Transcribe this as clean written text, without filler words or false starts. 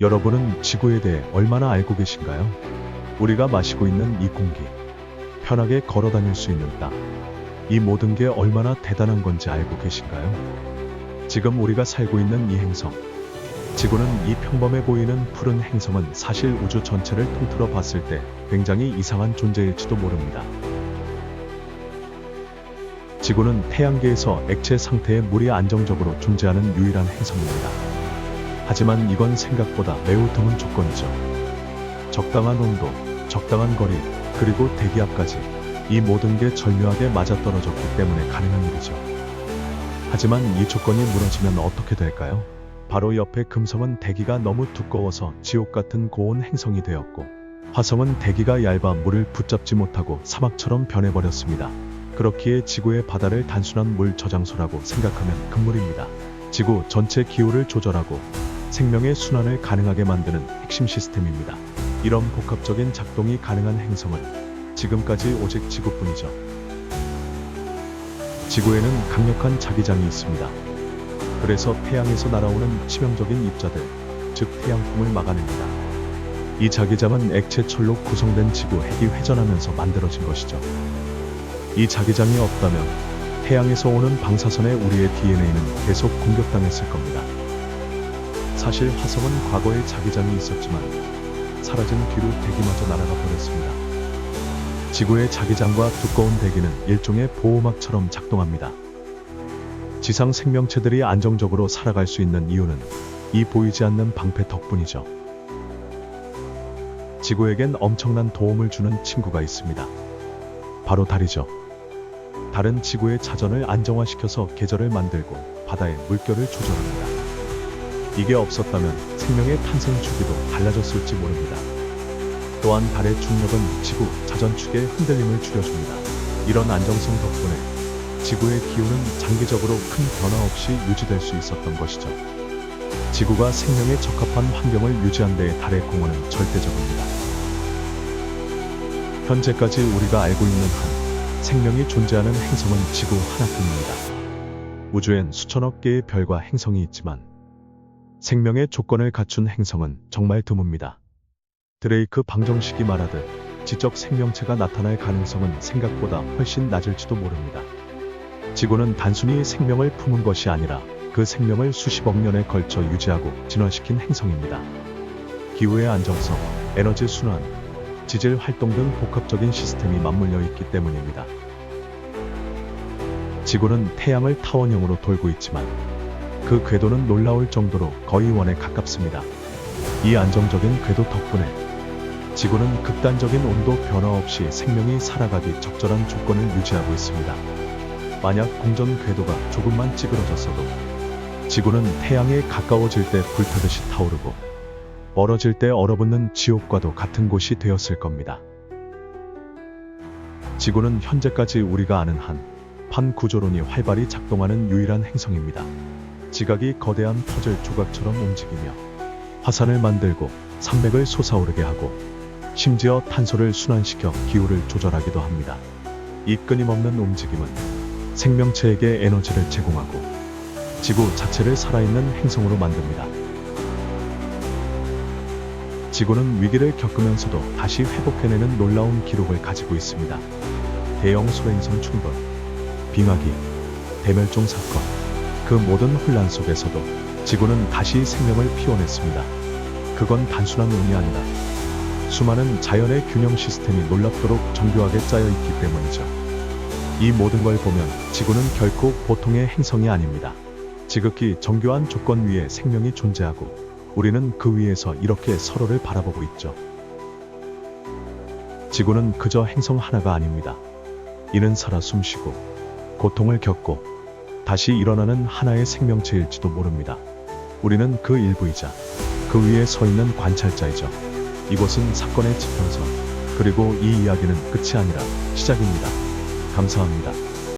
여러분은 지구에 대해 얼마나 알고 계신가요? 우리가 마시고 있는 이 공기, 편하게 걸어 다닐 수 있는 땅, 이 모든 게 얼마나 대단한 건지 알고 계신가요? 지금 우리가 살고 있는 이 행성, 지구는 이 평범해 보이는 푸른 행성은 사실 우주 전체를 통틀어 봤을 때 굉장히 이상한 존재일지도 모릅니다. 지구는 태양계에서 액체 상태의 물이 안정적으로 존재하는 유일한 행성입니다. 하지만 이건 생각보다 매우 드문 조건이죠. 적당한 온도, 적당한 거리, 그리고 대기압까지 이 모든 게 절묘하게 맞아떨어졌기 때문에 가능한 일이죠. 하지만 이 조건이 무너지면 어떻게 될까요? 바로 옆에 금성은 대기가 너무 두꺼워서 지옥 같은 고온 행성이 되었고, 화성은 대기가 얇아 물을 붙잡지 못하고 사막처럼 변해버렸습니다. 그렇기에 지구의 바다를 단순한 물 저장소라고 생각하면 금물입니다. 지구 전체 기후를 조절하고 생명의 순환을 가능하게 만드는 핵심 시스템입니다. 이런 복합적인 작동이 가능한 행성은 지금까지 오직 지구뿐이죠. 지구에는 강력한 자기장이 있습니다. 그래서 태양에서 날아오는 치명적인 입자들, 즉 태양풍을 막아냅니다. 이 자기장은 액체 철로 구성된 지구 핵이 회전하면서 만들어진 것이죠. 이 자기장이 없다면 태양에서 오는 방사선에 우리의 DNA는 계속 공격당했을 겁니다. 사실 화성은 과거에 자기장이 있었지만 사라진 뒤로 대기마저 날아가 버렸습니다. 지구의 자기장과 두꺼운 대기는 일종의 보호막처럼 작동합니다. 지상 생명체들이 안정적으로 살아갈 수 있는 이유는 이 보이지 않는 방패 덕분이죠. 지구에겐 엄청난 도움을 주는 친구가 있습니다. 바로 달이죠. 달은 지구의 자전을 안정화시켜서 계절을 만들고 바다의 물결을 조절합니다. 이게 없었다면 생명의 탄생 주기도 달라졌을지 모릅니다. 또한 달의 중력은 지구 자전축의 흔들림을 줄여줍니다. 이런 안정성 덕분에 지구의 기후는 장기적으로 큰 변화 없이 유지될 수 있었던 것이죠. 지구가 생명에 적합한 환경을 유지한 데에 달의 공헌은 절대적입니다. 현재까지 우리가 알고 있는 한 생명이 존재하는 행성은 지구 하나뿐입니다. 우주엔 수천억 개의 별과 행성이 있지만 생명의 조건을 갖춘 행성은 정말 드뭅니다. 드레이크 방정식이 말하듯 지적 생명체가 나타날 가능성은 생각보다 훨씬 낮을지도 모릅니다. 지구는 단순히 생명을 품은 것이 아니라 그 생명을 수십억 년에 걸쳐 유지하고 진화시킨 행성입니다. 기후의 안정성, 에너지 순환, 지질 활동 등 복합적인 시스템이 맞물려 있기 때문입니다. 지구는 태양을 타원형으로 돌고 있지만 그 궤도는 놀라울 정도로 거의 원에 가깝습니다. 이 안정적인 궤도 덕분에 지구는 극단적인 온도 변화 없이 생명이 살아가기 적절한 조건을 유지하고 있습니다. 만약 공전 궤도가 조금만 찌그러졌어도 지구는 태양에 가까워질 때 불타듯이 타오르고 멀어질 때 얼어붙는 지옥과도 같은 곳이 되었을 겁니다. 지구는 현재까지 우리가 아는 한 판 구조론이 활발히 작동하는 유일한 행성입니다. 지각이 거대한 퍼즐 조각처럼 움직이며 화산을 만들고 산맥을 솟아오르게 하고 심지어 탄소를 순환시켜 기후를 조절하기도 합니다. 이 끊임없는 움직임은 생명체에게 에너지를 제공하고 지구 자체를 살아있는 행성으로 만듭니다. 지구는 위기를 겪으면서도 다시 회복해내는 놀라운 기록을 가지고 있습니다. 대형 소행성 충돌, 빙하기, 대멸종 사건, 그 모든 혼란 속에서도 지구는 다시 생명을 피워냈습니다. 그건 단순한 운이 아니라 수많은 자연의 균형 시스템이 놀랍도록 정교하게 짜여 있기 때문이죠. 이 모든 걸 보면 지구는 결코 보통의 행성이 아닙니다. 지극히 정교한 조건 위에 생명이 존재하고 우리는 그 위에서 이렇게 서로를 바라보고 있죠. 지구는 그저 행성 하나가 아닙니다. 이는 살아 숨쉬고 고통을 겪고 다시 일어나는 하나의 생명체일지도 모릅니다. 우리는 그 일부이자 그 위에 서 있는 관찰자이죠. 이곳은 사건의 지평선, 그리고 이 이야기는 끝이 아니라 시작입니다. 감사합니다.